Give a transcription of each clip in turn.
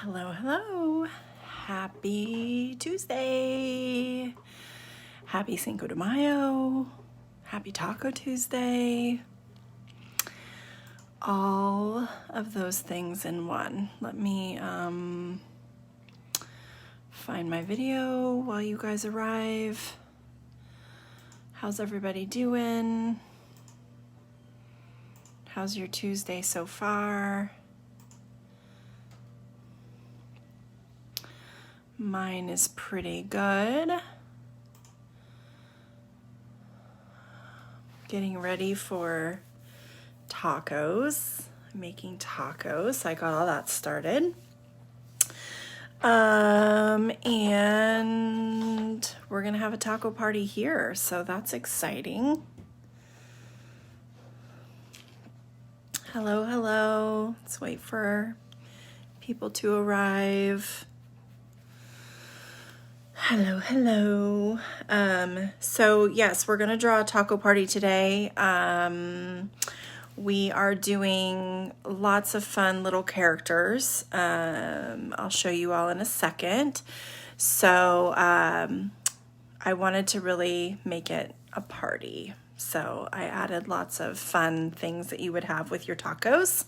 Hello, hello. Happy Tuesday. Happy Cinco de Mayo. Happy Taco Tuesday. All of those things in one. Let me find my video while you guys arrive. How's everybody doing? How's your Tuesday so far? Mine is pretty good. Getting ready for tacos. I'm making tacos. I got all that started. And we're gonna have a taco party here, so that's exciting. Hello, hello. Let's wait for people to arrive. Hello, hello. So yes, we're gonna draw a taco party today. We are doing lots of fun little characters. I'll show you all in a second. So I wanted to really make it a party. So I added lots of fun things that you would have with your tacos.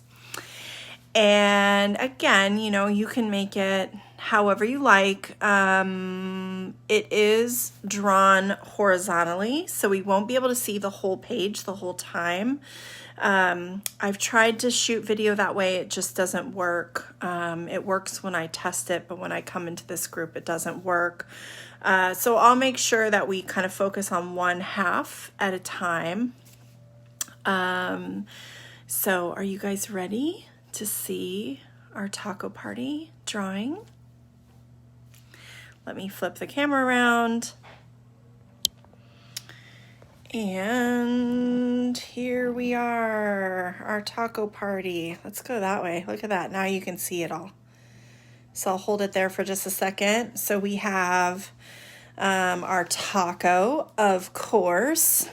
And again, you know, you can make it however you like. It is drawn horizontally, so we won't be able to see the whole page the whole time. I've tried to shoot video that way. It just doesn't work. It works when I test it, but when I come into this group, it doesn't work. So I'll make sure that we kind of focus on one half at a time. So are you guys ready to see our taco party drawing? Let me flip the camera around. And here we are, our taco party. Let's go that way. Look at that. Now you can see it all. So I'll hold it there for just a second. So we have our taco, of course.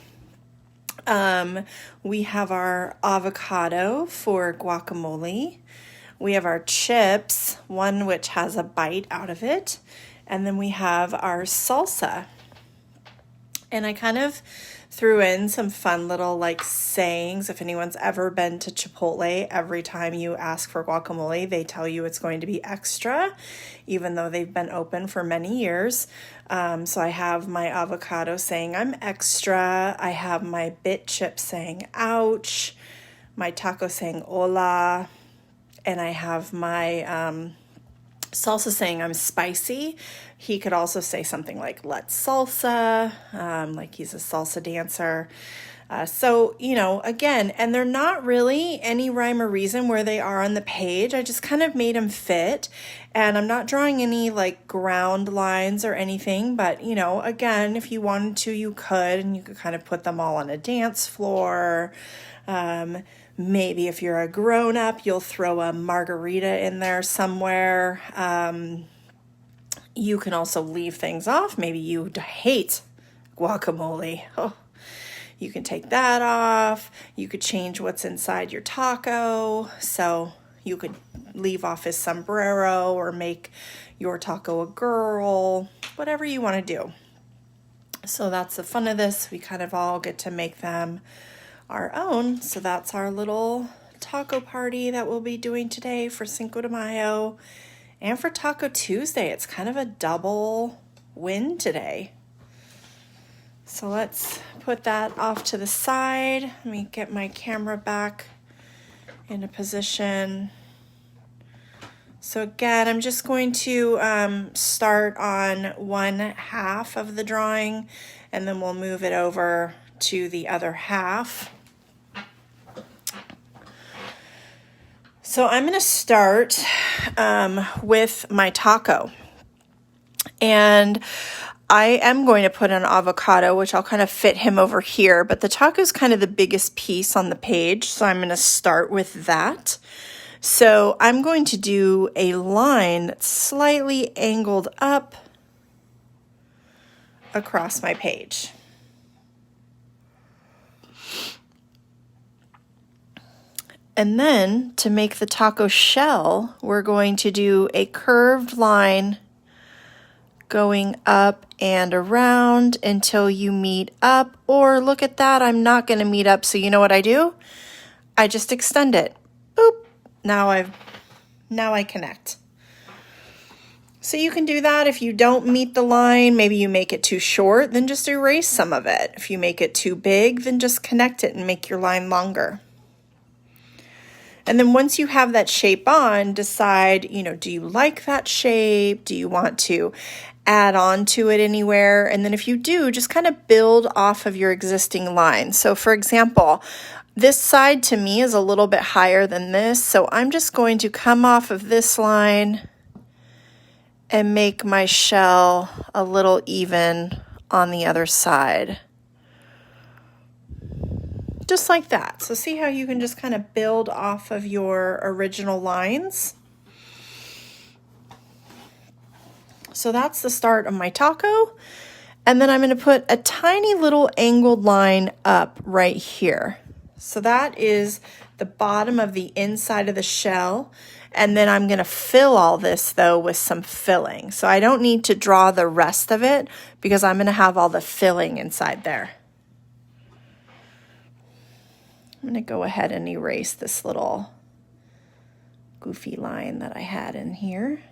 We have our avocado for guacamole. We have our chips, one which has a bite out of it. And then we have our salsa. And I kind of threw in some fun little like sayings. If anyone's ever been to Chipotle, every time you ask for guacamole, they tell you it's going to be extra, even though they've been open for many years. So I have my avocado saying I'm extra. I have my bit chip saying ouch. My taco saying hola. And I have my salsa saying I'm spicy. He could also say something like let's salsa, like he's a salsa dancer. So, you know, again, and they're not really any rhyme or reason where they are on the page. I just kind of made them fit, and I'm not drawing any like ground lines or anything, but you know, again, if you wanted to, you could, and you could kind of put them all on a dance floor. Maybe if you're a grown-up, you'll throw a margarita in there somewhere. You can also leave things off. Maybe you hate guacamole. Oh, you can take that off. You could change what's inside your taco. So you could leave off his sombrero or make your taco a girl, whatever you want to do. So that's the fun of this. We kind of all get to make them our own. So that's our little taco party that we'll be doing today for Cinco de Mayo and for Taco Tuesday. It's kind of a double win today. So let's put that off to the side. Let me get my camera back into position. So again, I'm just going to start on one half of the drawing, and then we'll move it over to the other half. So I'm going to start with my taco. And I am going to put an avocado, which I'll kind of fit him over here. But the taco is kind of the biggest piece on the page, so I'm going to start with that. So I'm going to do a line that's slightly angled up across my page. And then to make the taco shell, we're going to do a curved line going up and around until you meet up. Or look at that, I'm not going to meet up. So you know what I do? I just extend it. Boop. Now I connect. So you can do that. If you don't meet the line, maybe you make it too short, then just erase some of it. If you make it too big, then just connect it and make your line longer. And then once you have that shape on, decide, do you like that shape? Do you want to add on to it anywhere? And then if you do, just kind of build off of your existing line. So for example, this side to me is a little bit higher than this. So I'm just going to come off of this line and make my shell a little even on the other side. Just like that. So see how you can just kind of build off of your original lines? So that's the start of my taco. And then I'm going to put a tiny little angled line up right here. So that is the bottom of the inside of the shell. And then I'm going to fill all this though with some filling. So I don't need to draw the rest of it because I'm going to have all the filling inside there. I'm going to go ahead and erase this little goofy line that I had in here.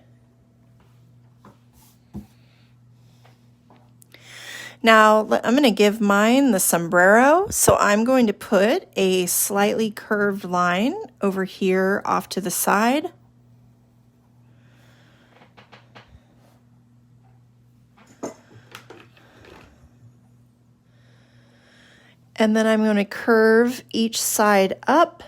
Now I'm going to give mine the sombrero, so I'm going to put a slightly curved line over here off to the side. And then I'm going to curve each side up.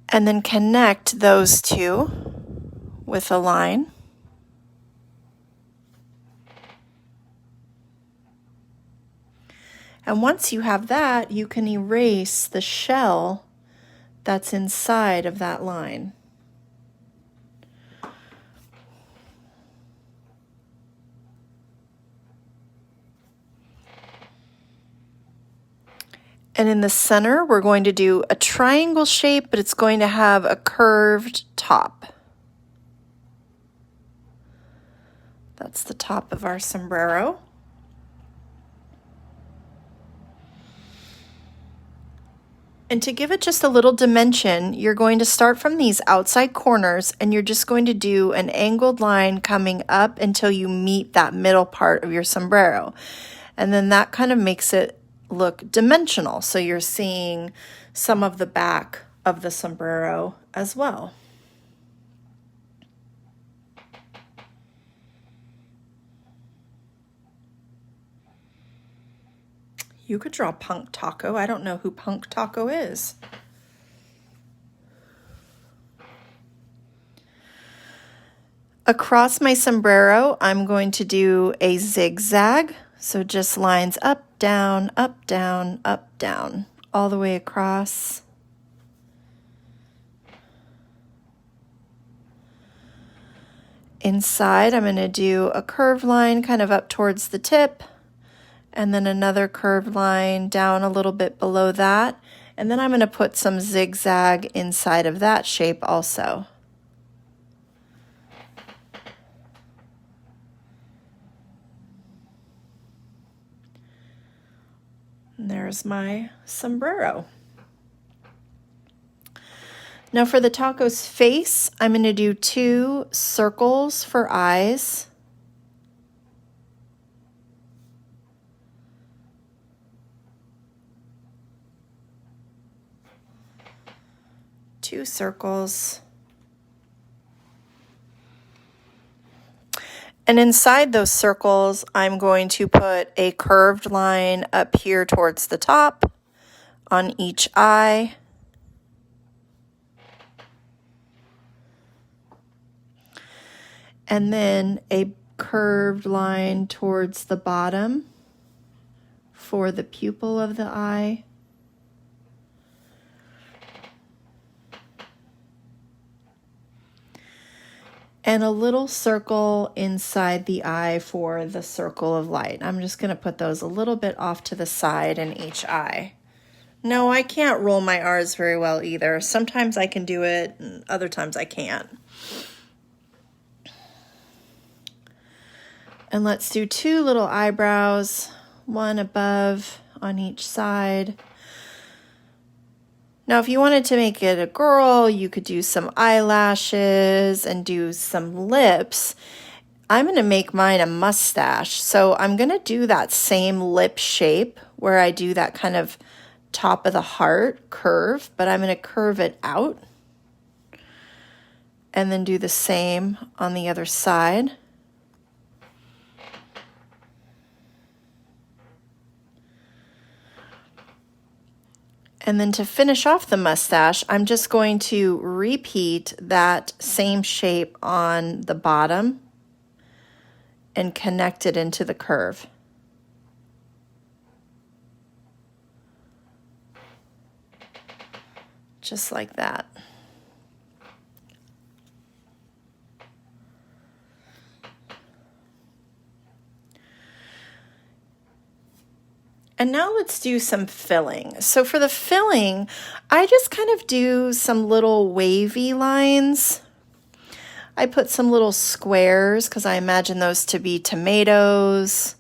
And then connect those two with a line. And once you have that, you can erase the shell that's inside of that line. And in the center, we're going to do a triangle shape, but it's going to have a curved top. That's the top of our sombrero. And to give it just a little dimension, you're going to start from these outside corners and you're just going to do an angled line coming up until you meet that middle part of your sombrero. And then that kind of makes it look dimensional. So you're seeing some of the back of the sombrero as well. You could draw Punk Taco. I don't know who Punk Taco is. Across my sombrero, I'm going to do a zigzag. So just lines up, down, up, down, up, down, all the way across. Inside, I'm going to do a curved line kind of up towards the tip, and then another curved line down a little bit below that. And then I'm going to put some zigzag inside of that shape also. And there's my sombrero. Now for the taco's face, I'm going to do 2 circles for eyes. Two circles. And inside those circles, I'm going to put a curved line up here towards the top on each eye. And then a curved line towards the bottom for the pupil of the eye. and a little circle inside the eye for the circle of light. I'm just going to put those a little bit off to the side in each eye. No, I can't roll my R's very well either. Sometimes I can do it, and other times I can't. And let's do 2 little eyebrows, one above on each side. Now, if you wanted to make it a girl, you could do some eyelashes and do some lips. I'm going to make mine a mustache. So I'm going to do that same lip shape where I do that kind of top of the heart curve, but I'm going to curve it out and then do the same on the other side. And then to finish off the mustache, I'm just going to repeat that same shape on the bottom and connect it into the curve. Just like that. And now let's do some filling. So for the filling, I just kind of do some little wavy lines. I put some little squares because I imagine those to be tomatoes,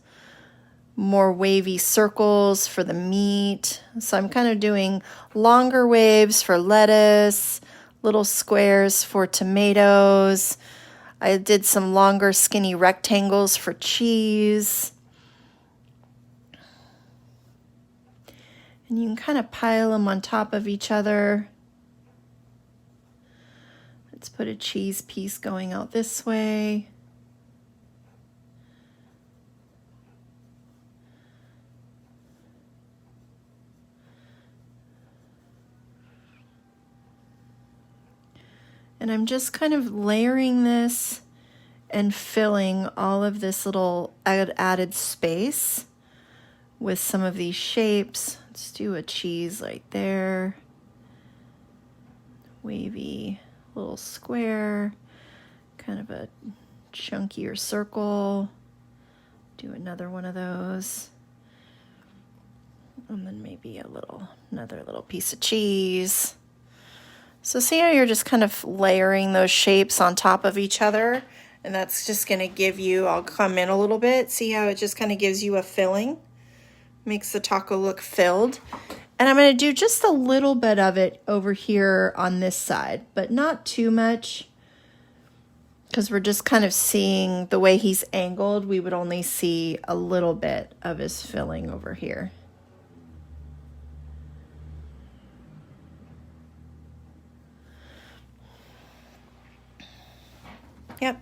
more wavy circles for the meat. So I'm kind of doing longer waves for lettuce, little squares for tomatoes. I did some longer skinny rectangles for cheese. And you can kind of pile them on top of each other. Let's put a cheese piece going out this way. And I'm just kind of layering this and filling all of this little added space with some of these shapes. Let's do a cheese right there. Wavy little square, kind of a chunkier circle. Do another one of those. And then maybe another little piece of cheese. So see how you're just kind of layering those shapes on top of each other? And that's just gonna give you, I'll come in a little bit, see how it just kind of gives you a filling? Makes the taco look filled. And I'm going to do just a little bit of it over here on this side, but not too much, because we're just kind of seeing the way he's angled. We would only see a little bit of his filling over here. Yep.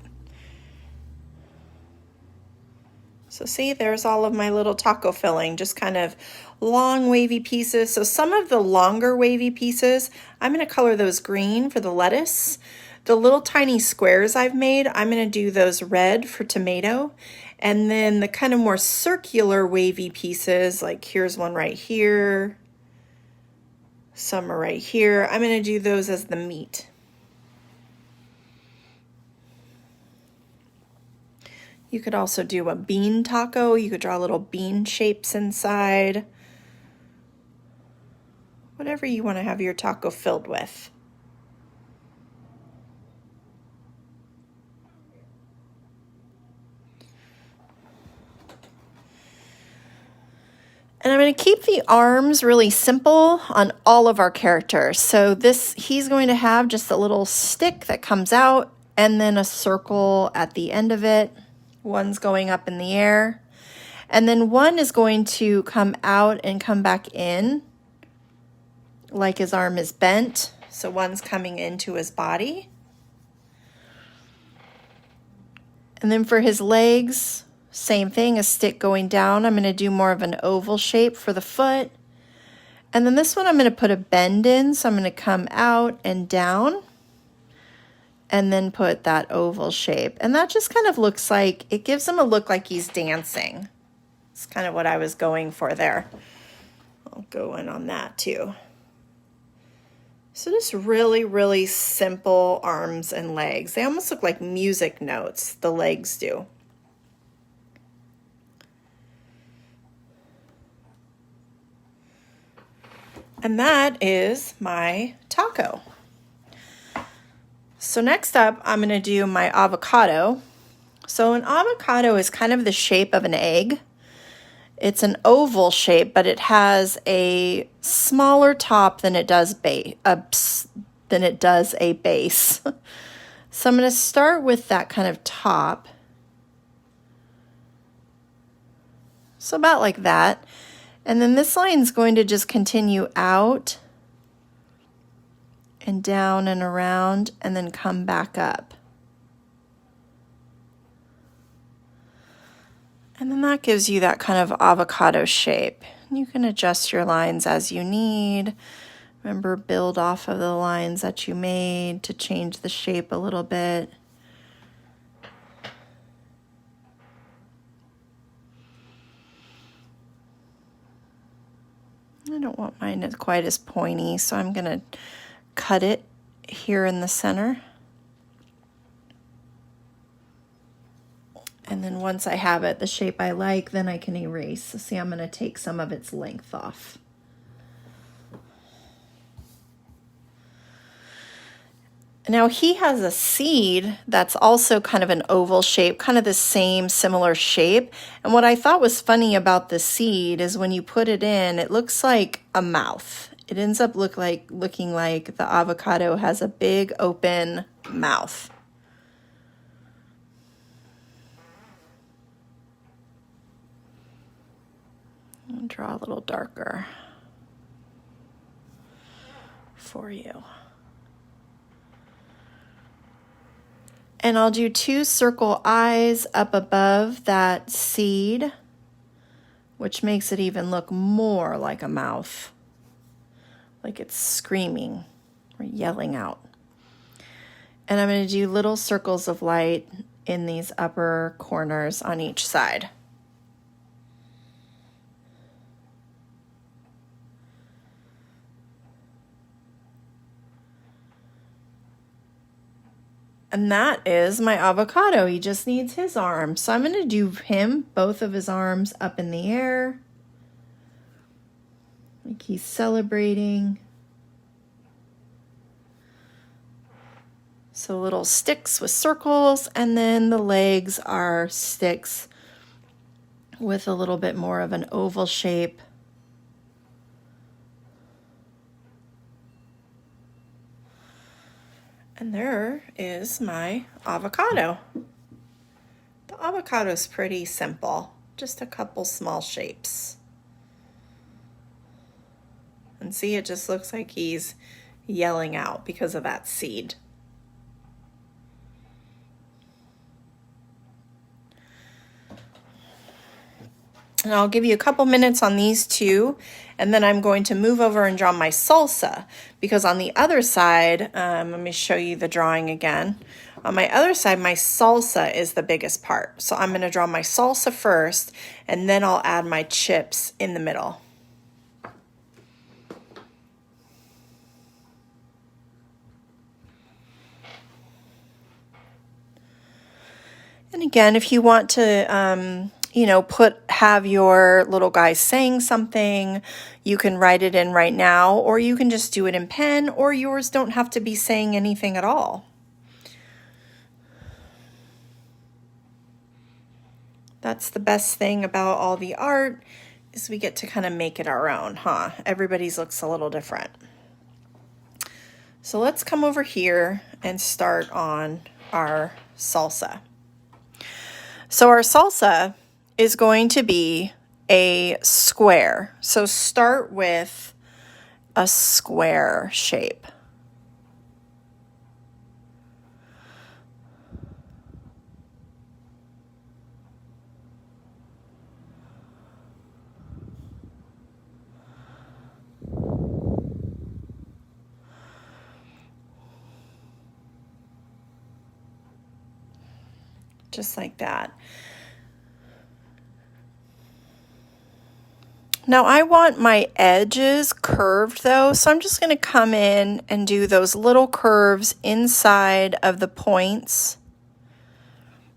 So see, there's all of my little taco filling, just kind of long wavy pieces. So some of the longer wavy pieces, I'm going to color those green for the lettuce. The little tiny squares I've made, I'm going to do those red for tomato. And then the kind of more circular wavy pieces, like here's one right here, some are right here, I'm going to do those as the meat. You could also do a bean taco. You could draw little bean shapes inside. Whatever you want to have your taco filled with. And I'm going to keep the arms really simple on all of our characters. So he's going to have just a little stick that comes out and then a circle at the end of it. One's going up in the air. And then one is going to come out and come back in like his arm is bent. So one's coming into his body. And then for his legs, same thing, a stick going down. I'm going to do more of an oval shape for the foot. And then this one I'm going to put a bend in. So I'm going to come out and down. And then put that oval shape. And that just kind of looks like, it gives him a look like he's dancing. It's kind of what I was going for there. I'll go in on that too. So just really, really simple arms and legs. They almost look like music notes, the legs do. And that is my taco. So next up, I'm going to do my avocado. So an avocado is kind of the shape of an egg. It's an oval shape, but it has a smaller top than it does a base. So I'm going to start with that kind of top. So about like that. And then this line is going to just continue out and down and around and then come back up. And then that gives you that kind of avocado shape. You can adjust your lines as you need. Remember, build off of the lines that you made to change the shape a little bit. I don't want mine quite as pointy, so I'm going to cut it here in the center. And then once I have it the shape I like, then I can erase. So see, I'm going to take some of its length off. Now he has a seed that's also kind of an oval shape, kind of the same similar shape. And what I thought was funny about the seed is when you put it in, it looks like a mouth. It ends up looking like the avocado has a big open mouth. I'll draw a little darker for you. And I'll do 2 circle eyes up above that seed, which makes it even look more like a mouth, like it's screaming or yelling out. And I'm going to do little circles of light in these upper corners on each side. And that is my avocado. He just needs his arm. So I'm going to do him, both of his arms up in the air, like he's celebrating. So little sticks with circles, and then the legs are sticks with a little bit more of an oval shape. And there is my avocado. The avocado is pretty simple, just a couple small shapes. And see, it just looks like he's yelling out because of that seed. And I'll give you a couple minutes on these two, and then I'm going to move over and draw my salsa, because on the other side, let me show you the drawing again. On my other side, my salsa is the biggest part. So I'm going to draw my salsa first, and then I'll add my chips in the middle. And again, if you want to, have your little guy saying something, you can write it in right now, or you can just do it in pen, or yours don't have to be saying anything at all. That's the best thing about all the art, is we get to kind of make it our own, huh? Everybody's looks a little different. So let's come over here and start on our salsa. So our salsa is going to be a square. So start with a square shape. Just like that. Now I want my edges curved though, so I'm just going to come in and do those little curves inside of the points.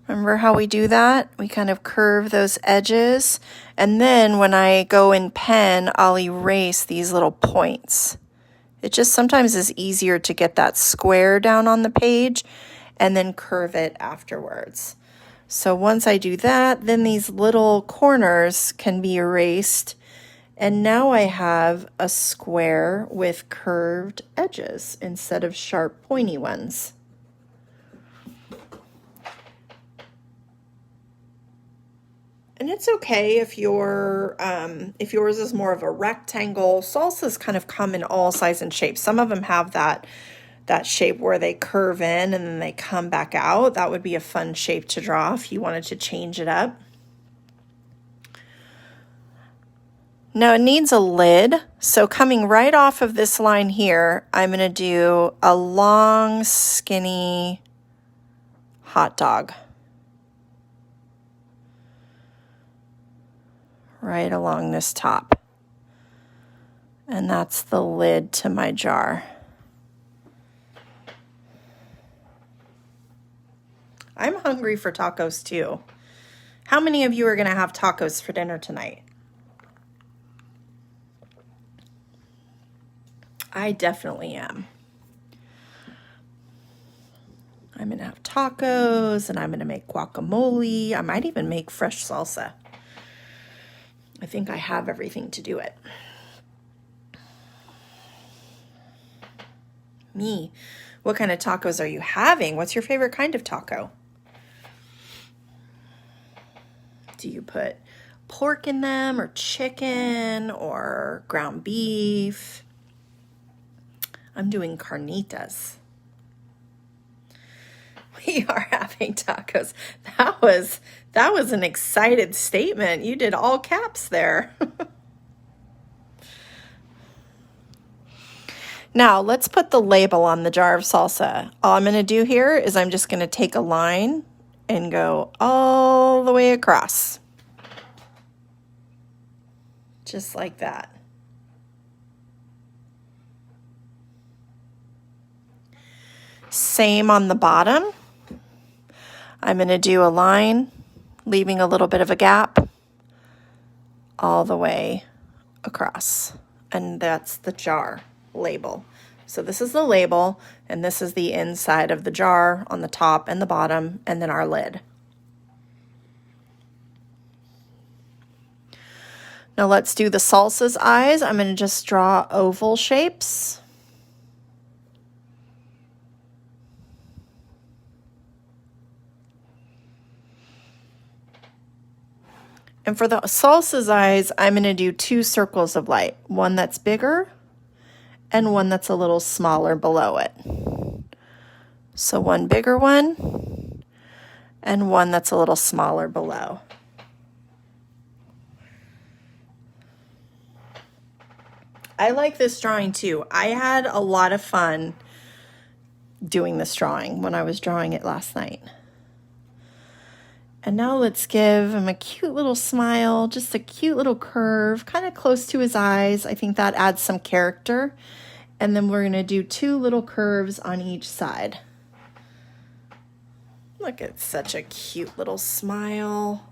Remember how we do that? We kind of curve those edges, and then when I go in pen, I'll erase these little points. It just sometimes is easier to get that square down on the page and then curve it afterwards. So once I do that, then these little corners can be erased. And now I have a square with curved edges instead of sharp pointy ones. And it's okay if if yours is more of a rectangle. Salsas kind of come in all sizes and shapes. Some of them have that shape where they curve in and then they come back out. That would be a fun shape to draw if you wanted to change it up. Now it needs a lid, so coming right off of this line here, I'm going to do a long, skinny hot dog. Right along this top. And that's the lid to my jar. I'm hungry for tacos too. How many of you are going to have tacos for dinner tonight? I definitely am. I'm going to have tacos and I'm going to make guacamole. I might even make fresh salsa. I think I have everything to do it. Me, what kind of tacos are you having? What's your favorite kind of taco? Do you put pork in them or chicken or ground beef? I'm doing carnitas. We are having tacos. That was an excited statement. You did all caps there. Now let's put the label on the jar of salsa. All I'm going to do here is I'm just going to take a line and go all the way across. Just like that. Same on the bottom. I'm going to do a line, leaving a little bit of a gap all the way across. And that's the jar label. So this is the label, and this is the inside of the jar on the top and the bottom, and then our lid. Now let's do the salsa's eyes. I'm going to just draw oval shapes. And for the salsa's eyes, I'm going to do 2 circles of light. One that's bigger and one that's a little smaller below it. So one bigger one and one that's a little smaller below. I like this drawing too. I had a lot of fun doing this drawing when I was drawing it last night. And now let's give him a cute little smile, just a cute little curve, kind of close to his eyes. I think that adds some character. And then we're going to do 2 little curves on each side. Look at such a cute little smile.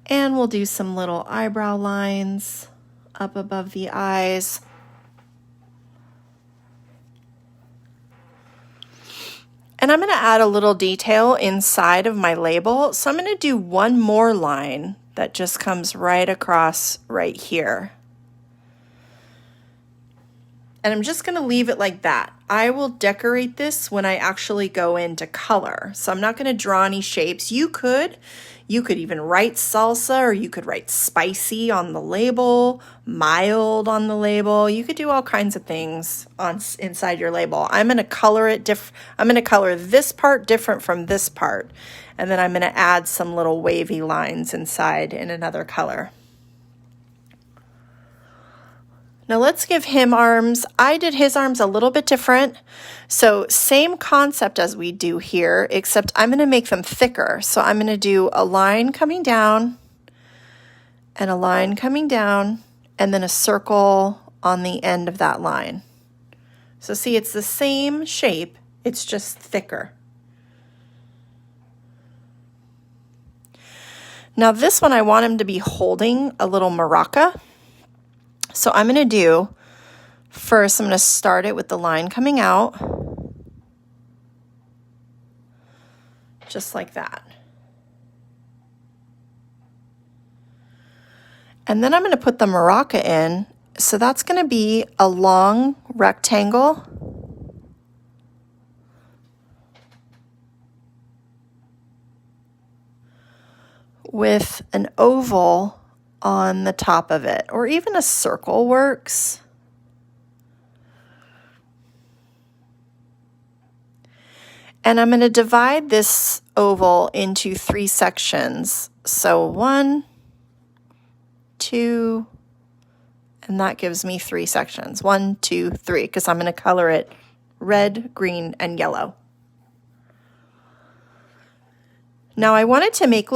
And we'll do some little eyebrow lines up above the eyes. And I'm going to add a little detail inside of my label. So I'm going to do one more line that just comes right across right here. And I'm just going to leave it like that. I will decorate this when I actually go into color. So I'm not going to draw any shapes. You could even write salsa, or you could write spicy on the label, mild on the label. You could do all kinds of things inside your label. I'm going to color it I'm going to color this part different from this part. And then I'm going to add some little wavy lines inside in another color. Now let's give him arms. I did his arms a little bit different. So same concept as we do here, except I'm going to make them thicker. So I'm going to do a line coming down and a line coming down and then a circle on the end of that line. So see, it's the same shape, it's just thicker. Now this one I want him to be holding a little maraca. So I'm going to do, first I'm going to start it with the line coming out, just like that. And then I'm going to put the maraca in, so that's going to be a long rectangle with an oval on the top of it, or even a circle works. And I'm going to divide this oval into 3 sections. So 1, 2, and that gives me 3 sections. 1, 2, 3, because I'm going to color it red, green, and yellow. Now I wanted to make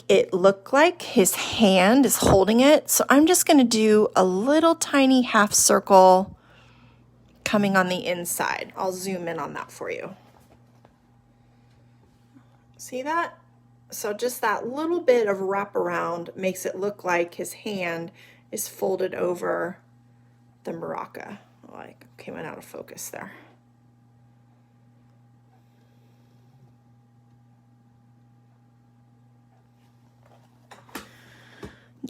it look like his hand is holding it. So I'm just going to do a little tiny half circle coming on the inside. I'll zoom in on that for you. See that? So just that little bit of wraparound makes it look like his hand is folded over the maraca. Like, okay, went out of focus there.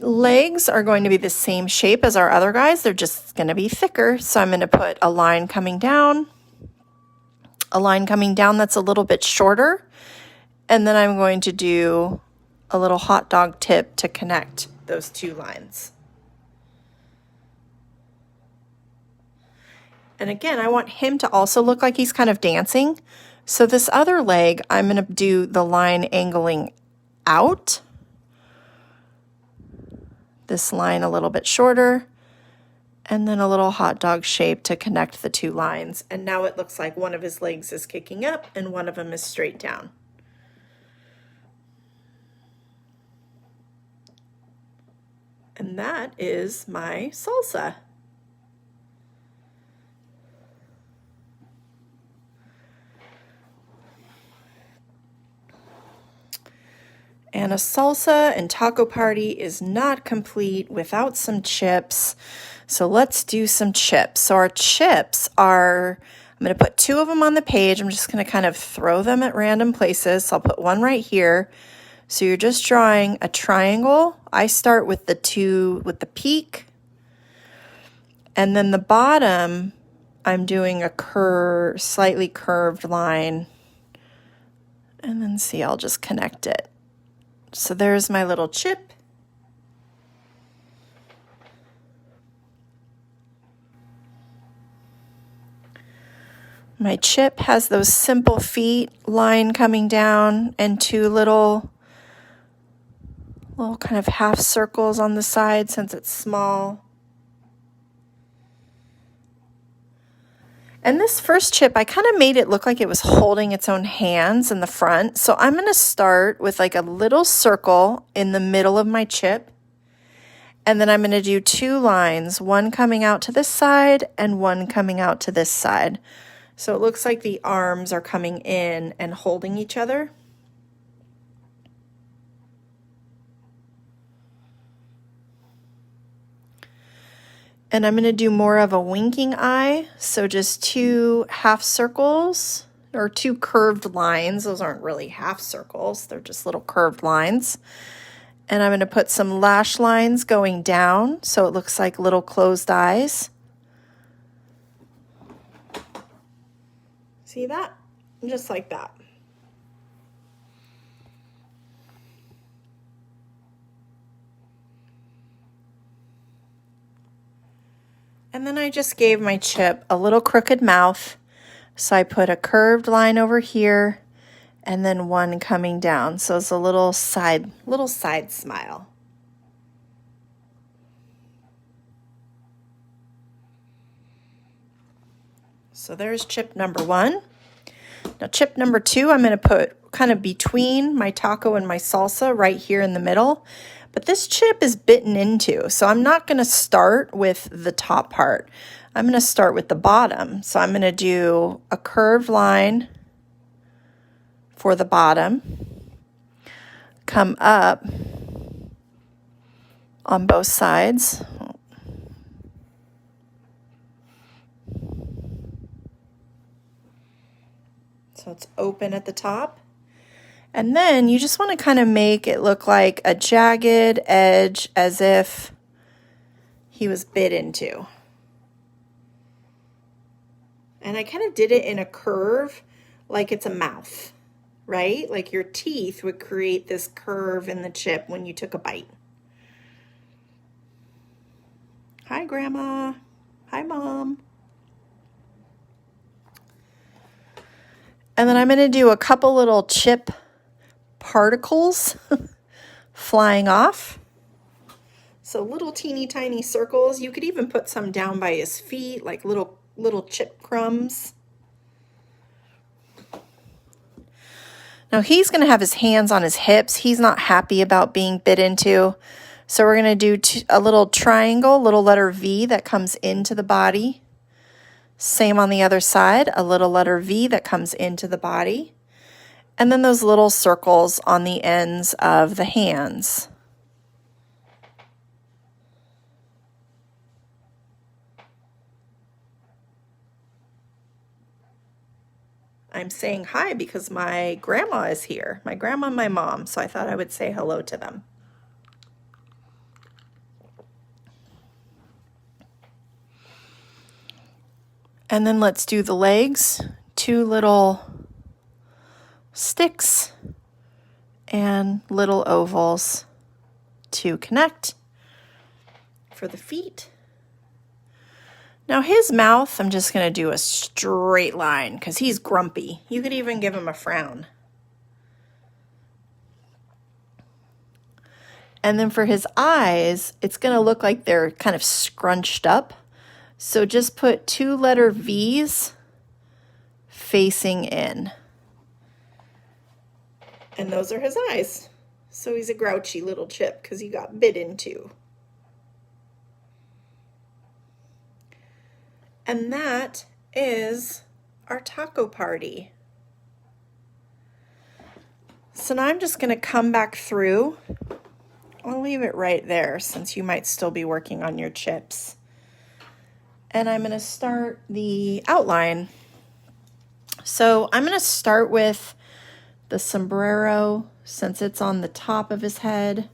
Legs are going to be the same shape as our other guys. They're just going to be thicker. So I'm going to put a line coming down that's a little bit shorter. And then I'm going to do a little hot dog tip to connect those 2 lines. And again, I want him to also look like he's kind of dancing. So this other leg, I'm going to do the line angling out. This line a little bit shorter, and then a little hot dog shape to connect the 2 lines. And now it looks like one of his legs is kicking up and one of them is straight down. And that is my salsa. And a salsa and taco party is not complete without some chips. So let's do some chips. So our chips are, I'm going to put 2 of them on the page. I'm just going to kind of throw them at random places. So I'll put one right here. So you're just drawing a triangle. I start with the 2 with the peak. And then the bottom, I'm doing a slightly curved line. And then see, I'll just connect it. So there's my little chip. My chip has those simple feet, line coming down, and 2 little kind of half circles on the side since it's small. And this first chip, I kind of made it look like it was holding its own hands in the front. So I'm going to start with like a little circle in the middle of my chip. And then I'm going to do 2 lines, one coming out to this side and one coming out to this side. So it looks like the arms are coming in and holding each other. And I'm going to do more of a winking eye. So just 2 half circles or 2 curved lines. Those aren't really half circles. They're just little curved lines. And I'm going to put some lash lines going down so it looks like little closed eyes. See that? Just like that. And then I just gave my chip a little crooked mouth. So I put a curved line over here and then one coming down. So it's a little side smile. So there's chip number 1. Now chip number 2, I'm going to put kind of between my taco and my salsa right here in the middle. But this chip is bitten into, so I'm not going to start with the top part. I'm going to start with the bottom. So I'm going to do a curved line for the bottom, come up on both sides. So it's open at the top. And then you just want to kind of make it look like a jagged edge as if he was bit into. And I kind of did it in a curve like it's a mouth, right? Like your teeth would create this curve in the chip when you took a bite. Hi, Grandma. Hi, Mom. And then I'm going to do a couple little chip particles flying off. So little teeny tiny circles. You could even put some down by his feet, like little chip crumbs. Now he's going to have his hands on his hips. He's not happy about being bit into. So we're going to do a little triangle, little letter V that comes into the body. Same on the other side, a little letter V that comes into the body. And then those little circles on the ends of the hands. I'm saying hi because my grandma is here. My grandma and my mom, so I thought I would say hello to them. And then let's do the legs. 2 little sticks and little ovals to connect for the feet. Now his mouth, I'm just going to do a straight line because he's grumpy. You could even give him a frown. And then for his eyes, it's going to look like they're kind of scrunched up. So just put 2 letter V's facing in. And those are his eyes. So he's a grouchy little chip because he got bit into. And that is our taco party. So now I'm just going to come back through. I'll leave it right there since you might still be working on your chips. And I'm going to start the outline. So I'm going to start with the sombrero since it's on the top of his head.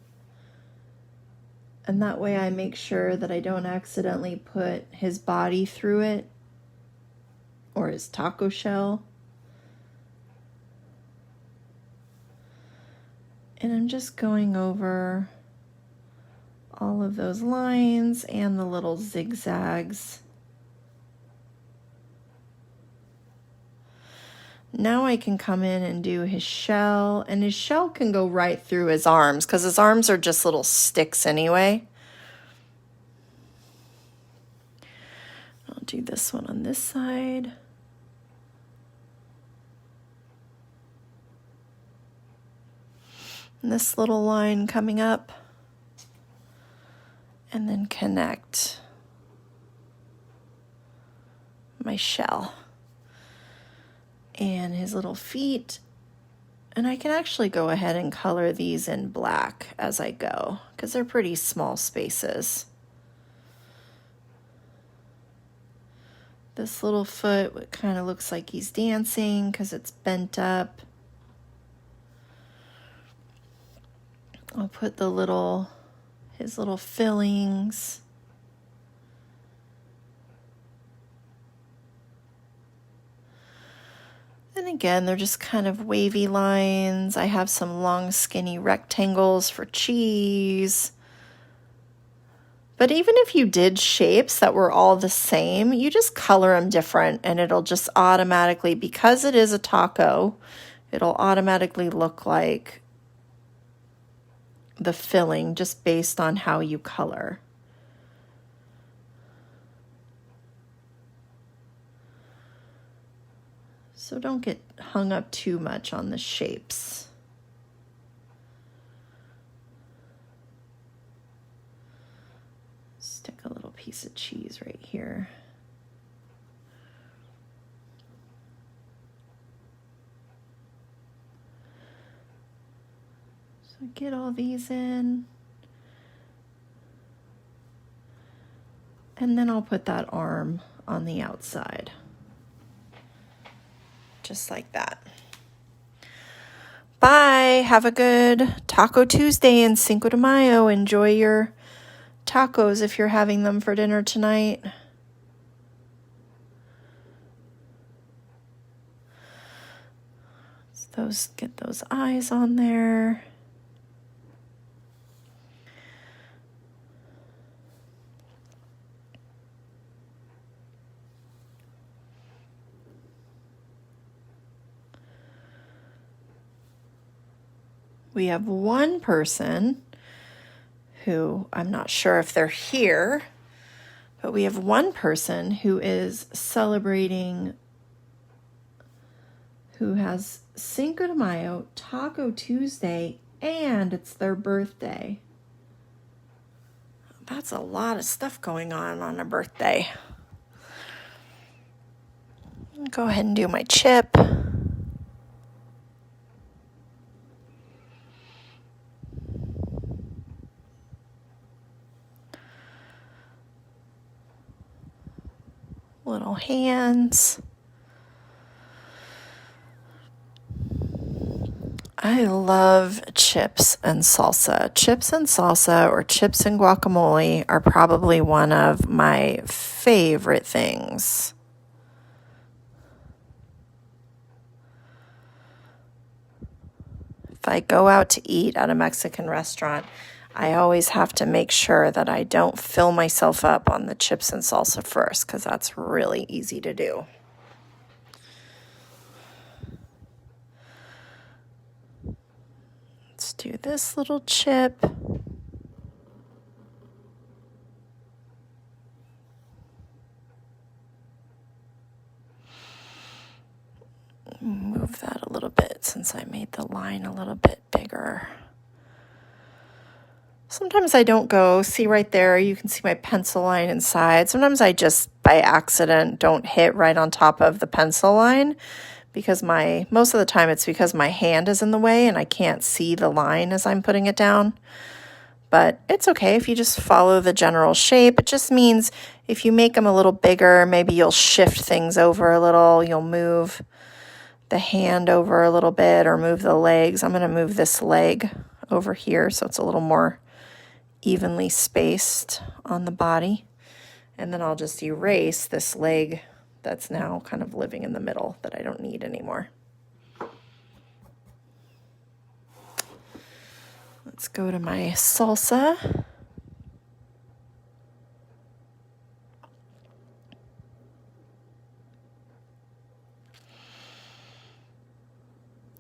And that way I make sure that I don't accidentally put his body through it or his taco shell. And I'm just going over all of those lines and the little zigzags. Now I can come in and do his shell, and his shell can go right through his arms because his arms are just little sticks anyway. I'll do this one on this side. And this little line coming up, and then connect my shell. And his little feet. And I can actually go ahead and color these in black as I go because they're pretty small spaces. This little foot kind of looks like he's dancing because it's bent up. I'll put his little fillings. And again, they're just kind of wavy lines. I have some long, skinny rectangles for cheese. But even if you did shapes that were all the same, you just color them different and it'll just automatically, because it is a taco, it'll automatically look like the filling just based on how you color. So don't get hung up too much on the shapes. Stick a little piece of cheese right here. So get all these in. And then I'll put that arm on the outside. Just like that. Bye. Have a good Taco Tuesday and Cinco de Mayo. Enjoy your tacos if you're having them for dinner tonight. Get those eyes on there. We have one person who, I'm not sure if they're here, but we have one person who is celebrating, who has Cinco de Mayo, Taco Tuesday, and it's their birthday. That's a lot of stuff going on a birthday. Go ahead and do my chip. Little hands. I love chips and salsa. Chips and salsa or chips and guacamole are probably one of my favorite things. If I go out to eat at a Mexican restaurant, I always have to make sure that I don't fill myself up on the chips and salsa first, because that's really easy to do. Let's do this little chip. Move that a little bit since I made the line a little bit bigger. Sometimes I don't go, see right there, you can see my pencil line inside. Sometimes I just, by accident, don't hit right on top of the pencil line because most of the time it's because my hand is in the way and I can't see the line as I'm putting it down. But it's okay if you just follow the general shape. It just means if you make them a little bigger, maybe you'll shift things over a little, you'll move the hand over a little bit or move the legs. I'm going to move this leg over here so it's a little more evenly spaced on the body. And then I'll just erase this leg that's now kind of living in the middle that I don't need anymore. Let's go to my salsa.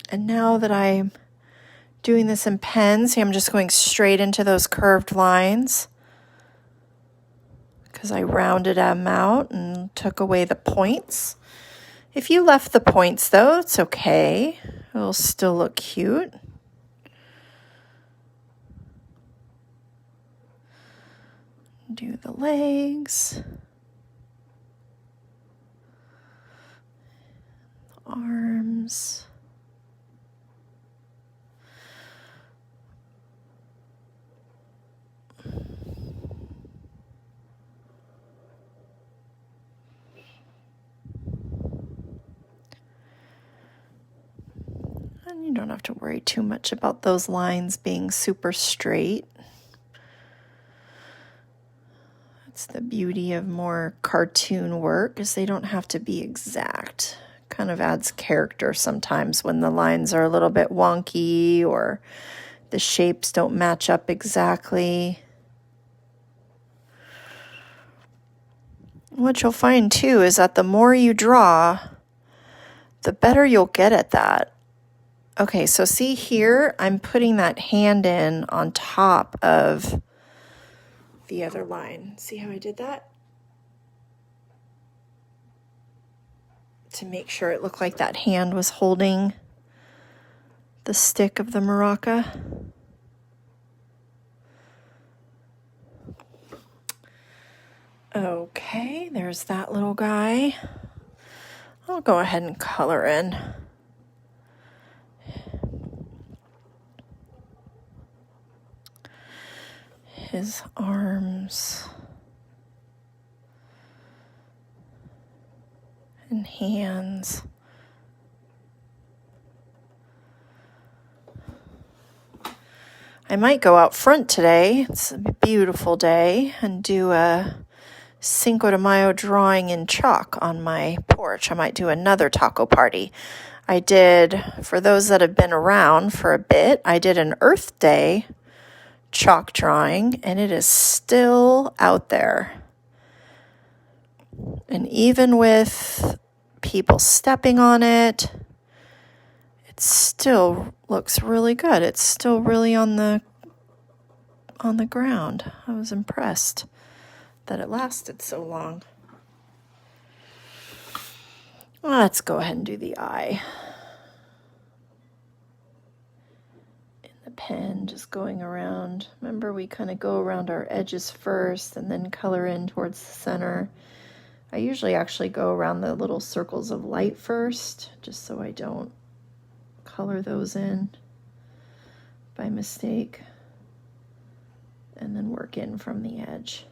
And now that I'm doing this in pen, see, I'm just going straight into those curved lines because I rounded them out and took away the points. If you left the points though, it's okay. It'll still look cute. Do the legs, the arms. And you don't have to worry too much about those lines being super straight. That's the beauty of more cartoon work, is they don't have to be exact. Kind of adds character sometimes when the lines are a little bit wonky or the shapes don't match up exactly. What you'll find too is that the more you draw, the better you'll get at that. Okay, so see here, I'm putting that hand in on top of the other line. See how I did that? to make sure it looked like that hand was holding the stick of the maraca. Okay, there's that little guy. I'll go ahead and color in his arms and hands. I might go out front today. It's a beautiful day, and do a Cinco de Mayo drawing in chalk on my porch. I might do another taco party. I did, for those that have been around for a bit, I did an Earth Day chalk drawing, and it is still out there. And even with people stepping on it, it still looks really good. It's still really on the ground. I was impressed that it lasted so long. Let's go ahead and do the eye. In the pen, just going around. Remember, we kind of go around our edges first and then color in towards the center. I usually actually go around the little circles of light first, just so I don't color those in by mistake, and then work in from the edge.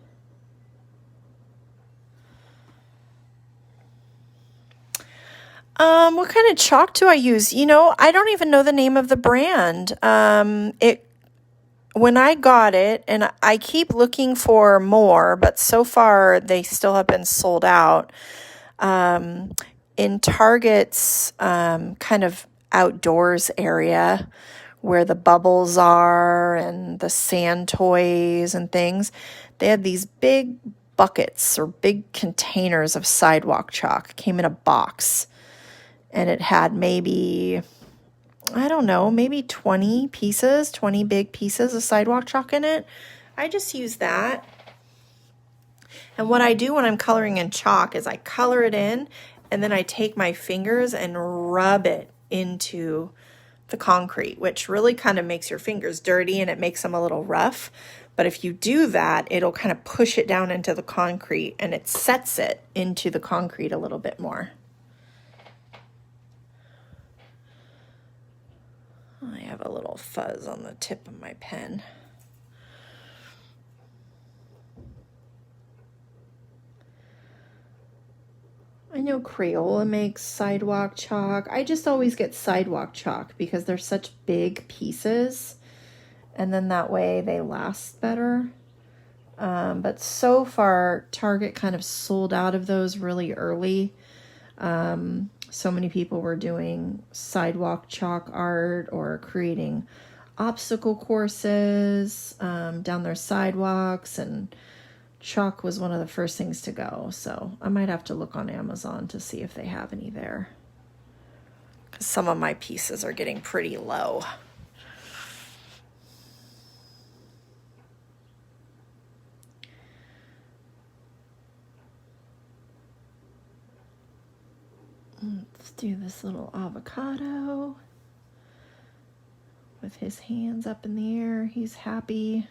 What kind of chalk do I use? You know, I don't even know the name of the brand. When I got it, and I keep looking for more, but so far they still have been sold out. In Target's kind of outdoors area where the bubbles are and the sand toys and things, they had these big buckets or big containers of sidewalk chalk. It came in a box, and it had maybe, I don't know, maybe 20 big pieces of sidewalk chalk in it. I just use that. And what I do when I'm coloring in chalk is I color it in, and then I take my fingers and rub it into the concrete, which really kind of makes your fingers dirty and it makes them a little rough. But if you do that, it'll kind of push it down into the concrete, and it sets it into the concrete a little bit more. I have a little fuzz on the tip of my pen. I know Crayola makes sidewalk chalk. I just always get sidewalk chalk because they're such big pieces, and then that way they last better. But so far, Target kind of sold out of those really early. So many people were doing sidewalk chalk art or creating obstacle courses down their sidewalks, and chalk was one of the first things to go. So I might have to look on Amazon to see if they have any there, because some of my pieces are getting pretty low. Let's do this little avocado with his hands up in the air. He's happy.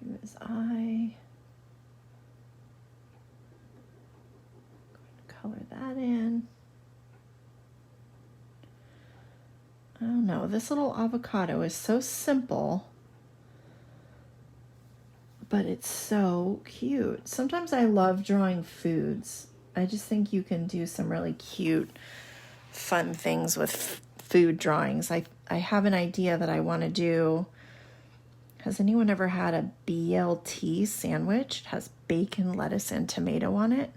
Do his eye. Color that in. I don't know. This little avocado is so simple, but it's so cute. Sometimes I love drawing foods. I just think you can do some really cute, fun things with food drawings. I have an idea that I want to do. Has anyone ever had a BLT sandwich? It has bacon, lettuce, and tomato on it.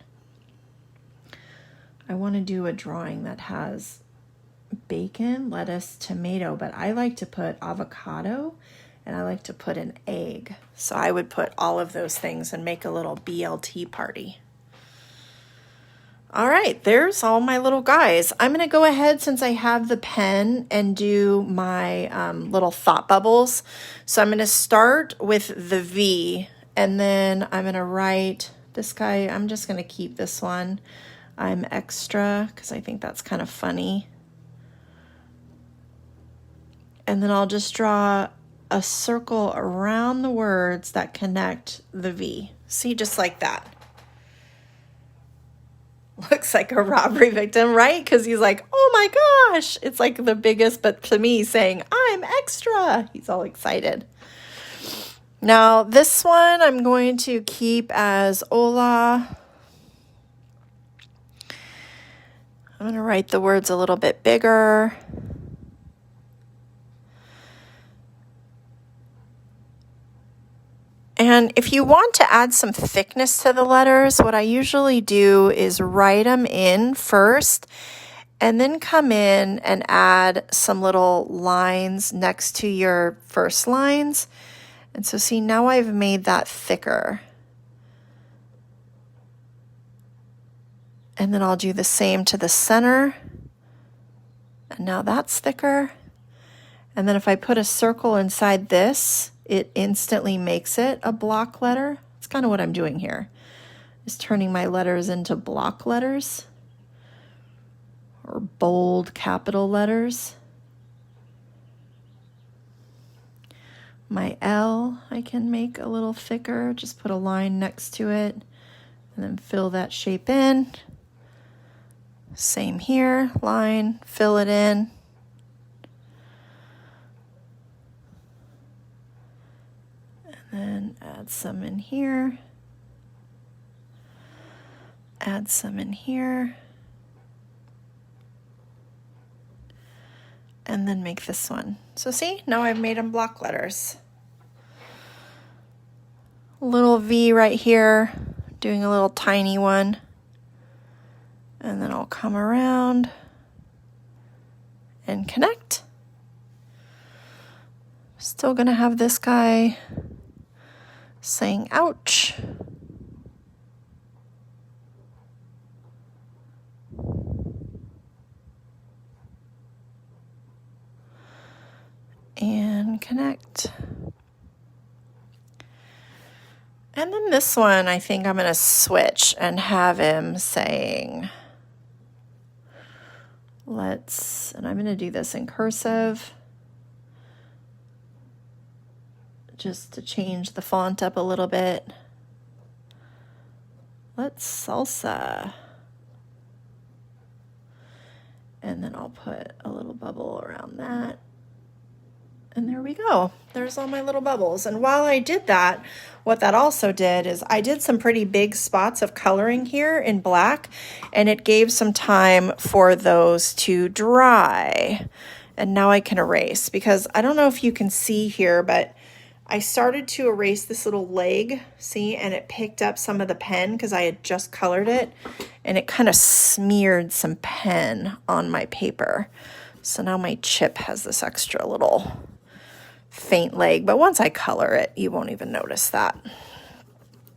I want to do a drawing that has bacon, lettuce, tomato, but I like to put avocado, and I like to put an egg. So I would put all of those things and make a little BLT party. All right, there's all my little guys. I'm going to go ahead, since I have the pen, and do my little thought bubbles. So I'm going to start with the V, and then I'm going to write this guy. I'm just going to keep this one. I'm extra because I think that's kind of funny. And then I'll just draw a circle around the words that connect the V. See, just like that. Looks like a robbery victim, right? Because he's like, oh my gosh. It's like the biggest, but to me, saying, I'm extra. He's all excited. Now, this one I'm going to keep as Ola. I'm going to write the words a little bit bigger. And if you want to add some thickness to the letters, what I usually do is write them in first and then come in and add some little lines next to your first lines. And so see, now I've made that thicker. And then I'll do the same to the center. And now that's thicker. And then if I put a circle inside this, it instantly makes it a block letter. It's kind of what I'm doing here, is turning my letters into block letters or bold capital letters. My L, I can make a little thicker, just put a line next to it and then fill that shape in. Same here, line, fill it in. And add some in here. Add some in here. And then make this one. So see, now I've made them block letters. Little V right here, doing a little tiny one. And then I'll come around and connect. Still gonna have this guy saying ouch. And connect. And then this one, I think I'm going to switch and have him saying, and I'm going to do this in cursive, just to change the font up a little bit. Let's salsa. And then I'll put a little bubble around that. And there we go. There's all my little bubbles. And while I did that, what that also did is I did some pretty big spots of coloring here in black, and it gave some time for those to dry. And now I can erase, because I don't know if you can see here, but I started to erase this little leg, see, and it picked up some of the pen because I had just colored it, and it kind of smeared some pen on my paper. So now my chip has this extra little faint leg, but once I color it, you won't even notice that.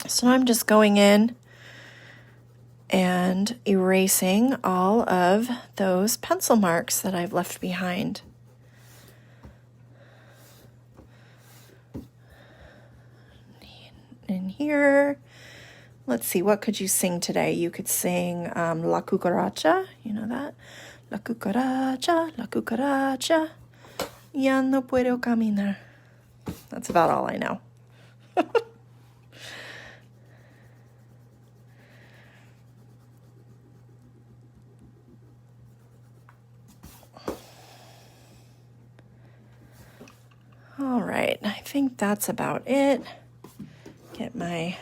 So I'm just going in and erasing all of those pencil marks that I've left behind. In here, let's see, what could you sing today? You could sing La Cucaracha, you know that? La cucaracha, ya no puedo caminar. That's about all I know. All right, I think that's about it. Get my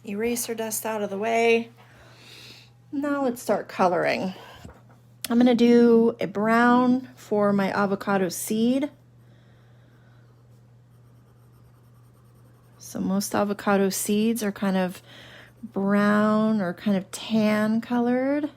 eraser dust out of the way. Now let's start coloring. I'm going to do a brown for my avocado seed. So most avocado seeds are kind of brown or kind of tan colored.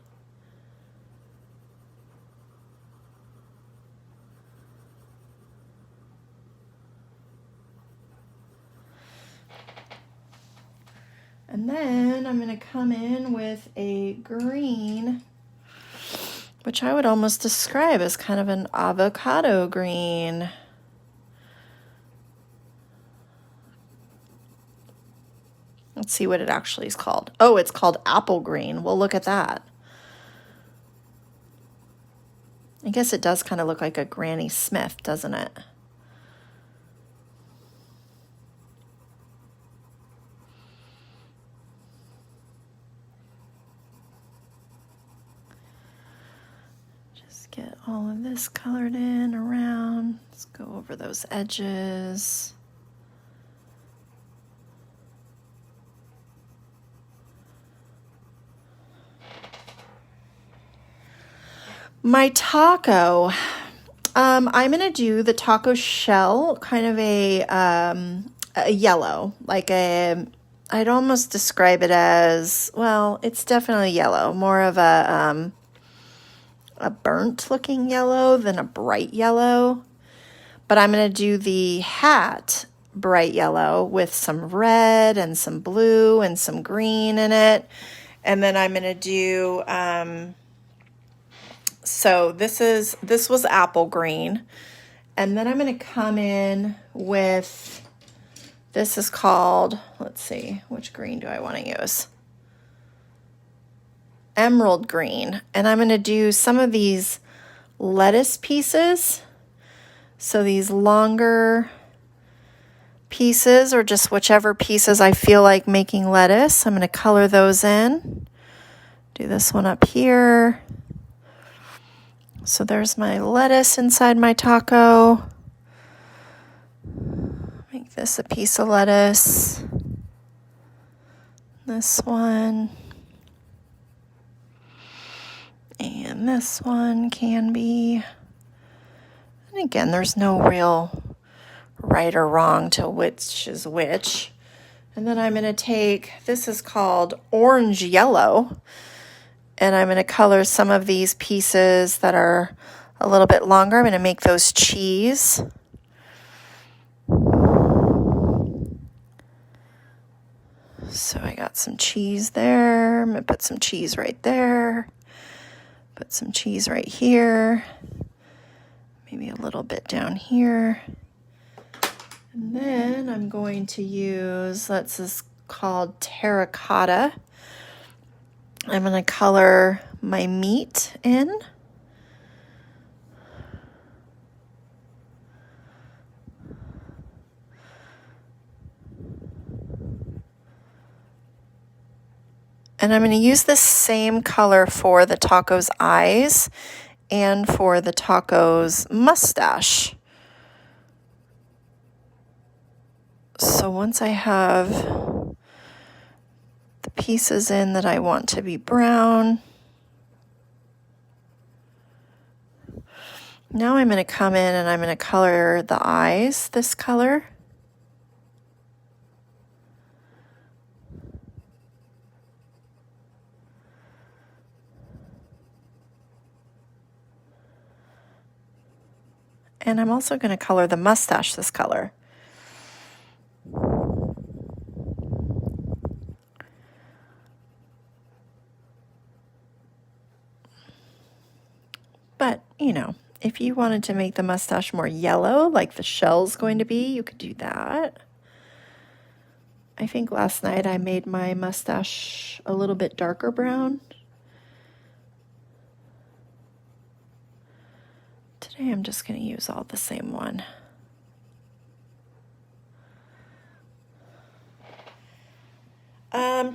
And then I'm going to come in with a green, which I would almost describe as kind of an avocado green. Let's see what it actually is called. Oh, it's called apple green. Well, look at that. I guess it does kind of look like a Granny Smith, doesn't it? Just get all of this colored in around. Let's go over those edges. My taco, I'm going to do the taco shell, kind of a yellow, like I'd almost describe it as, well, it's definitely yellow, more of a burnt looking yellow than a bright yellow. But I'm going to do the hat bright yellow with some red and some blue and some green in it. And then I'm going to do, so this was apple green. And then I'm going to come in with, this is called, let's see, which green do I want to use? Emerald green. And I'm going to do some of these lettuce pieces. So these longer pieces, or just whichever pieces I feel like making lettuce, I'm going to color those in. Do this one up here. So there's my lettuce inside my taco. Make this a piece of lettuce. This one. And this one can be. And again, there's no real right or wrong to which is which. And then I'm going to take, this is called orange yellow. And I'm going to color some of these pieces that are a little bit longer. I'm going to make those cheese. So I got some cheese there. I'm going to put some cheese right there. Put some cheese right here. Maybe a little bit down here. And then I'm going to use, this is called terracotta. I'm going to color my meat in. And I'm going to use the same color for the taco's eyes and for the taco's mustache. So once I have the pieces in that I want to be brown, now I'm going to come in and I'm going to color the eyes this color. And I'm also going to color the mustache this color. But, you know, if you wanted to make the mustache more yellow, like the shell's going to be, you could do that. I think last night I made my mustache a little bit darker brown. Today I'm just going to use all the same one.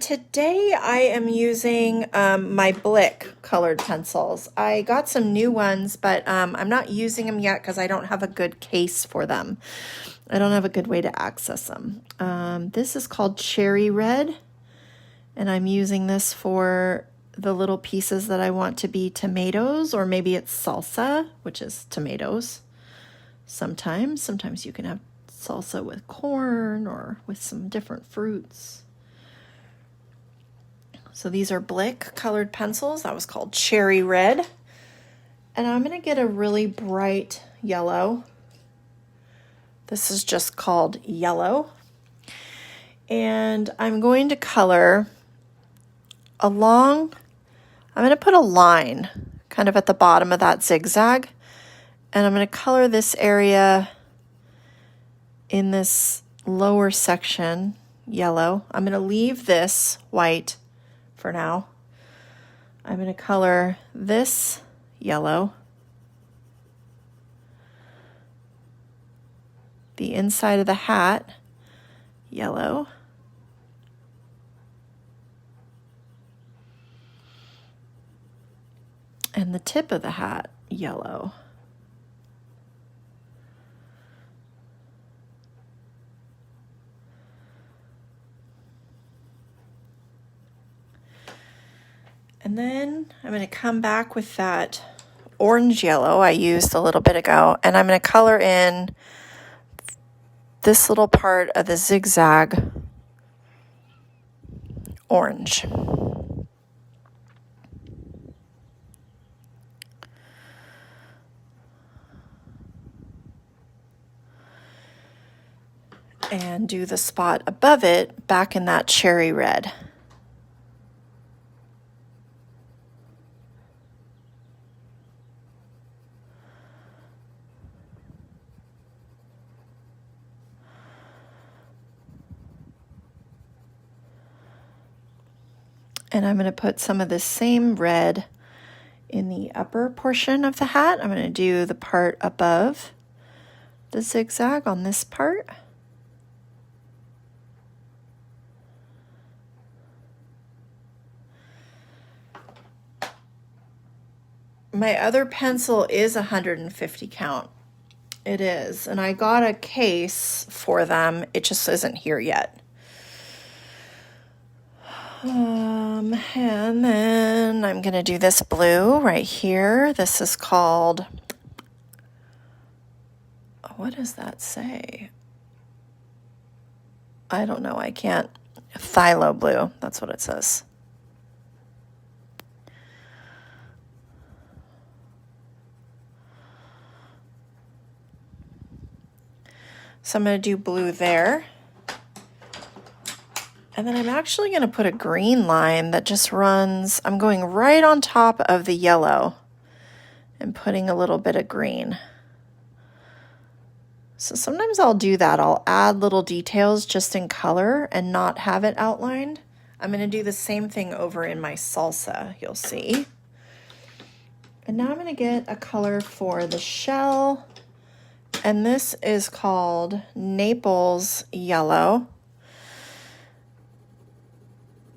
Today I am using my Blick colored pencils. I got some new ones, but I'm not using them yet because I don't have a good case for them. I don't have a good way to access them. This is called Cherry Red, and I'm using this for the little pieces that I want to be tomatoes, or maybe it's salsa, which is tomatoes. Sometimes you can have salsa with corn or with some different fruits. So these are Blick colored pencils. That was called Cherry Red. And I'm going to get a really bright yellow. This is just called yellow. And I'm going to color along, I'm going to put a line kind of at the bottom of that zigzag, and I'm going to color this area in this lower section yellow. I'm going to leave this white for now. I'm going to color this yellow, the inside of the hat yellow, and the tip of the hat yellow. And then I'm going to come back with that orange yellow I used a little bit ago, and I'm going to color in this little part of the zigzag orange. And do the spot above it back in that cherry red. And I'm going to put some of the same red in the upper portion of the hat. I'm going to do the part above the zigzag on this part. My other pencil is 150 count. It is, and I got a case for them. It just isn't here yet. And then I'm going to do this blue right here. This is called, what does that say? I don't know. I can't. Phthalo blue. That's what it says. So I'm going to do blue there. And then I'm actually going to put a green line that just runs, I'm going right on top of the yellow and putting a little bit of green. So sometimes I'll do that. I'll add little details just in color and not have it outlined. I'm going to do the same thing over in my salsa, you'll see. And now I'm going to get a color for the shell. And this is called Naples Yellow.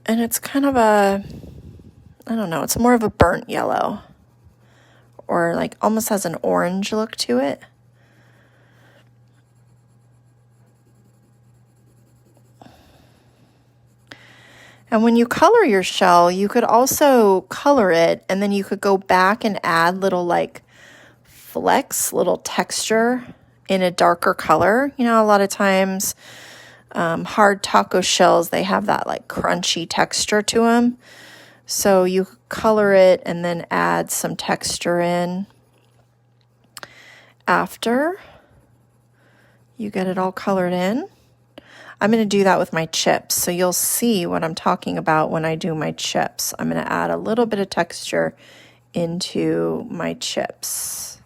And it's kind of a, I don't know, it's more of a burnt yellow. Or like almost has an orange look to it. And when you color your shell, you could also color it and then you could go back and add little like flecks, little texture in a darker color. You know, a lot of times hard taco shells, they have that like crunchy texture to them. So you color it and then add some texture in after you get it all colored in. I'm going to do that with my chips, so you'll see what I'm talking about when I do my chips. I'm going to add a little bit of texture into my chips.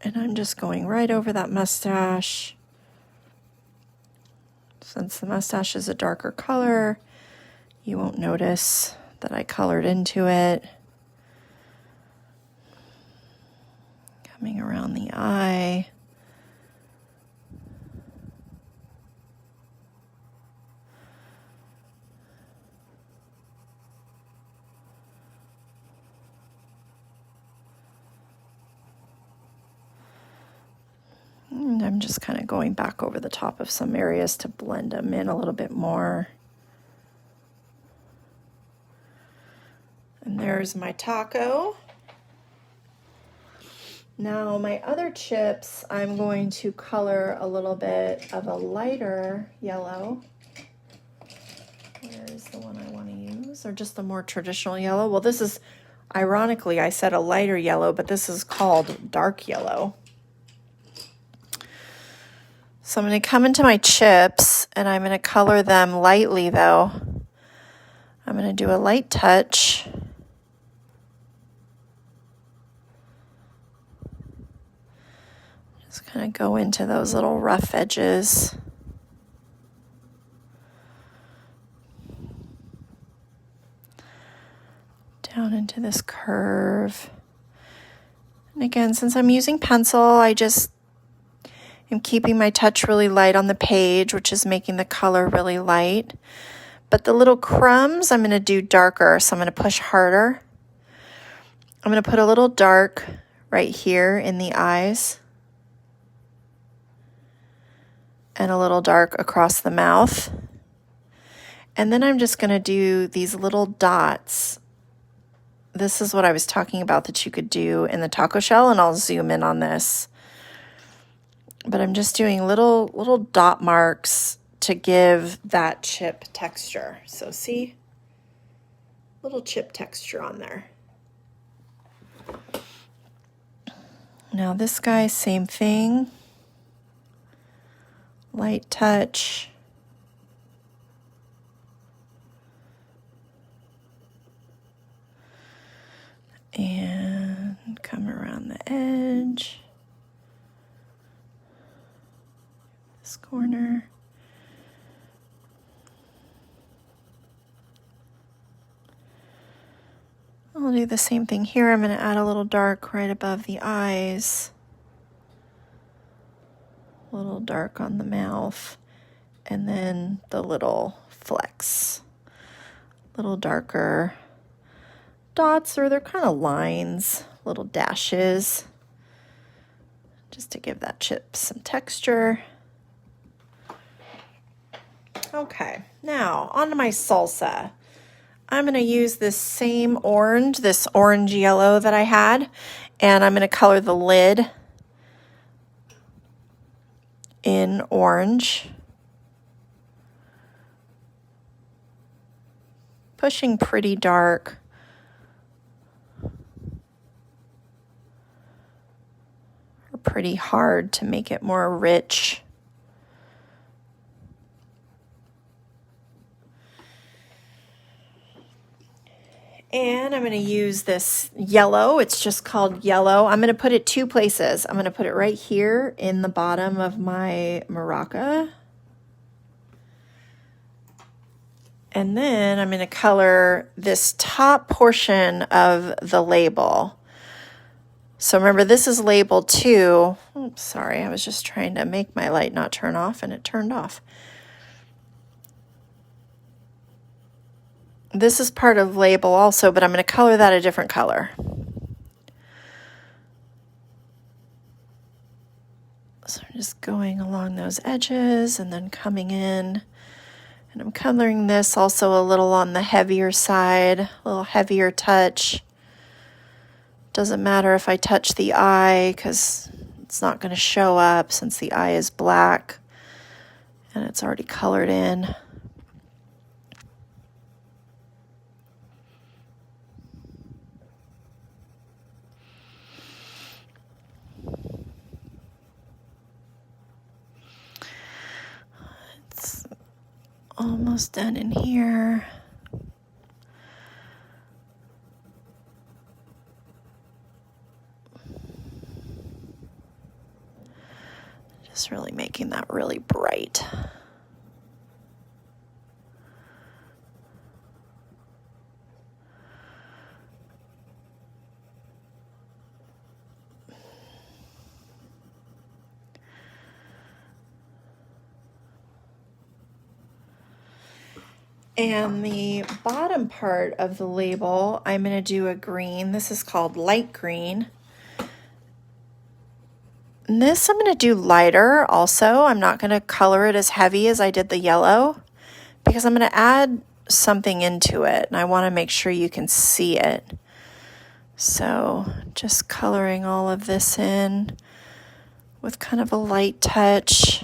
And I'm just going right over that mustache. Since the mustache is a darker color, you won't notice that I colored into it. Coming around the eye. And I'm just kind of going back over the top of some areas to blend them in a little bit more. And there's my taco. Now my other chips, I'm going to color a little bit of a lighter yellow. Where is the one I want to use? Or just the more traditional yellow? Well, this is, ironically, I said a lighter yellow, but this is called dark yellow. So I'm going to come into my chips and I'm going to color them lightly though. I'm going to do a light touch. Just kind of go into those little rough edges. Down into this curve. And again, since I'm using pencil, I just am keeping my touch really light on the page, which is making the color really light. But the little crumbs, I'm going to do darker, so I'm going to push harder. I'm going to put a little dark right here in the eyes. And a little dark across the mouth. And then I'm just going to do these little dots. This is what I was talking about that you could do in the taco shell, and I'll zoom in on this. But I'm just doing little dot marks to give that chip texture. So see? Little chip texture on there. Now this guy, same thing. Light touch. And come around the edge. This corner. I'll do the same thing here. I'm going to add a little dark right above the eyes. A little dark on the mouth. And then the little flecks. A little darker dots, or they're kind of lines, little dashes, just to give that chip some texture. Okay, now onto my salsa. I'm going to use this same orange, this orange yellow that I had, and I'm going to color the lid in orange. Pushing pretty dark. Or pretty hard to make it more rich. And I'm going to use this yellow. It's just called yellow. I'm going to put it two places. I'm going to put it right here in the bottom of my maraca. And then I'm going to color this top portion of the label. So remember, this is label 2. Oops, sorry, I was just trying to make my light not turn off, and it turned off. This is part of label also, but I'm going to color that a different color. So I'm just going along those edges and then coming in. And I'm coloring this also a little on the heavier side, a little heavier touch. Doesn't matter if I touch the eye because it's not going to show up since the eye is black and it's already colored in. It's almost done in here. Just really making that really bright. And the bottom part of the label, I'm going to do a green. This is called light green. And this I'm going to do lighter also. I'm not going to color it as heavy as I did the yellow because I'm going to add something into it and I want to make sure you can see it. So just coloring all of this in with kind of a light touch.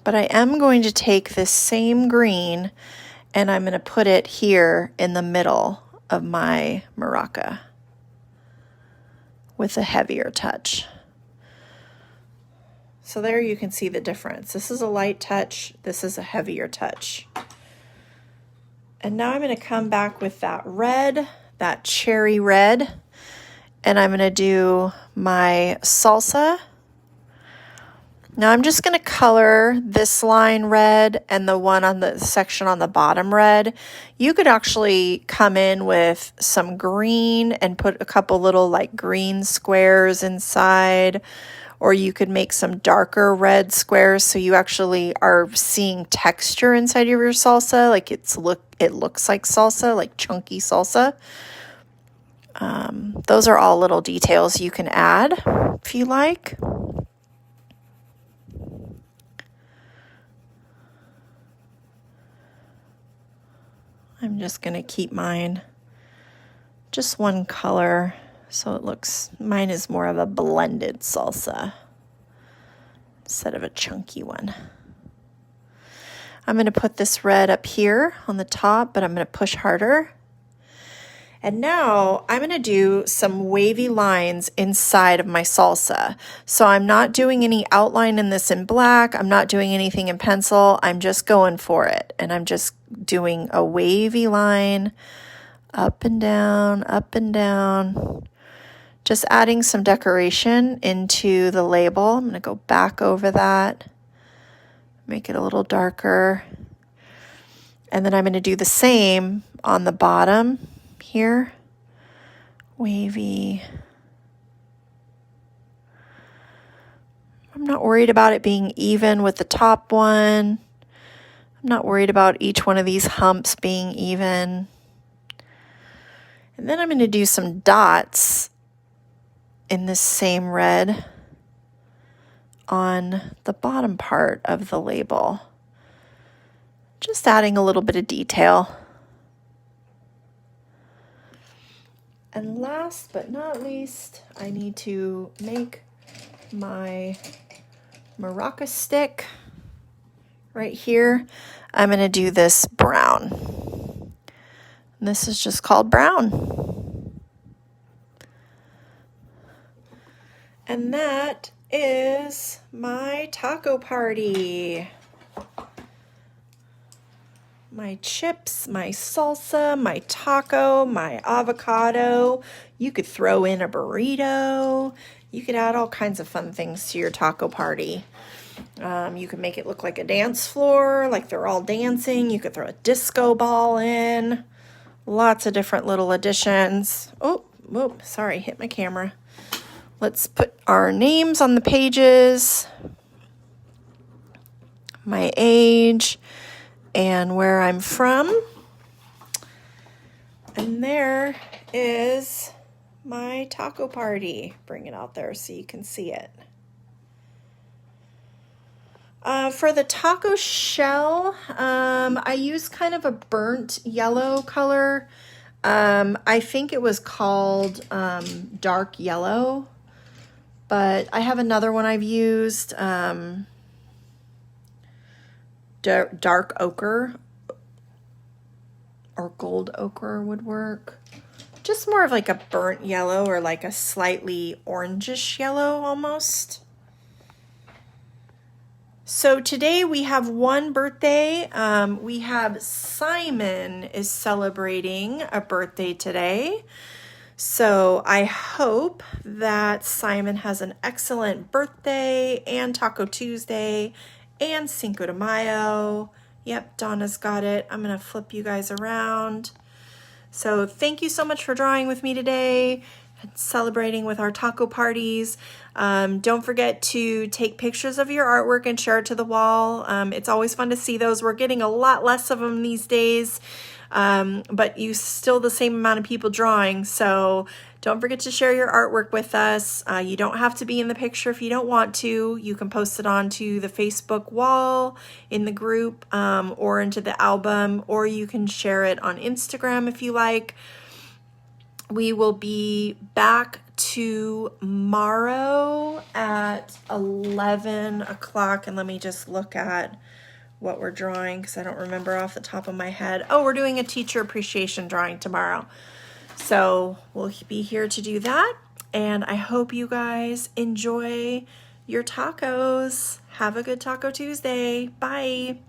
But I am going to take this same green and I'm going to put it here in the middle of my maraca with a heavier touch. So there you can see the difference. This is a light touch. This is a heavier touch. And now I'm going to come back with that red, that cherry red, and I'm going to do my salsa. Now I'm just going to color this line red and the one on the section on the bottom red. You could actually come in with some green and put a couple little like green squares inside, or you could make some darker red squares so you actually are seeing texture inside of your salsa, like it looks like salsa, like chunky salsa. Those are all little details you can add if you like. I'm just going to keep mine just one color, so it looks, mine is more of a blended salsa instead of a chunky one. I'm going to put this red up here on the top, but I'm going to push harder. And now I'm going to do some wavy lines inside of my salsa. So I'm not doing any outline in this in black. I'm not doing anything in pencil. I'm just going for it. And I'm just doing a wavy line up and down, up and down. Just adding some decoration into the label. I'm going to go back over that, make it a little darker. And then I'm going to do the same on the bottom here, wavy. I'm not worried about it being even with the top one. I'm not worried about each one of these humps being even. And then I'm going to do some dots in this same red on the bottom part of the label. Just adding a little bit of detail. And last but not least, I need to make my maraca stick right here. I'm going to do this brown. And this is just called brown. And that is my taco party. My chips, my salsa, my taco, my avocado. You could throw in a burrito. You could add all kinds of fun things to your taco party. You could make it look like a dance floor, like they're all dancing. You could throw a disco ball in. Lots of different little additions. Oh, whoop, sorry, hit my camera. Let's put our names on the pages. My age. And where I'm from. And there is my taco party. Bring it out there so you can see it. For the taco shell, I use kind of a burnt yellow color. I think it was called dark yellow, but I have another one I've used. Dark ochre or gold ochre would work. Just more of like a burnt yellow or like a slightly orangish yellow almost. So today we have one birthday. We have Simon is celebrating a birthday today. So I hope that Simon has an excellent birthday and Taco Tuesday and Cinco de Mayo. Yep, Donna's got it. I'm going to flip you guys around. So thank you so much for drawing with me today and celebrating with our taco parties. Don't forget to take pictures of your artwork and share it to the wall. It's always fun to see those. We're getting a lot less of them these days, but you still the same amount of people drawing. So don't forget to share your artwork with us. You don't have to be in the picture if you don't want to. You can post it onto the Facebook wall in the group or into the album, or you can share it on Instagram if you like. We will be back tomorrow at 11 o'clock. And let me just look at what we're drawing because I don't remember off the top of my head. Oh, we're doing a teacher appreciation drawing tomorrow. So we'll be here to do that. And I hope you guys enjoy your tacos. Have a good Taco Tuesday. Bye.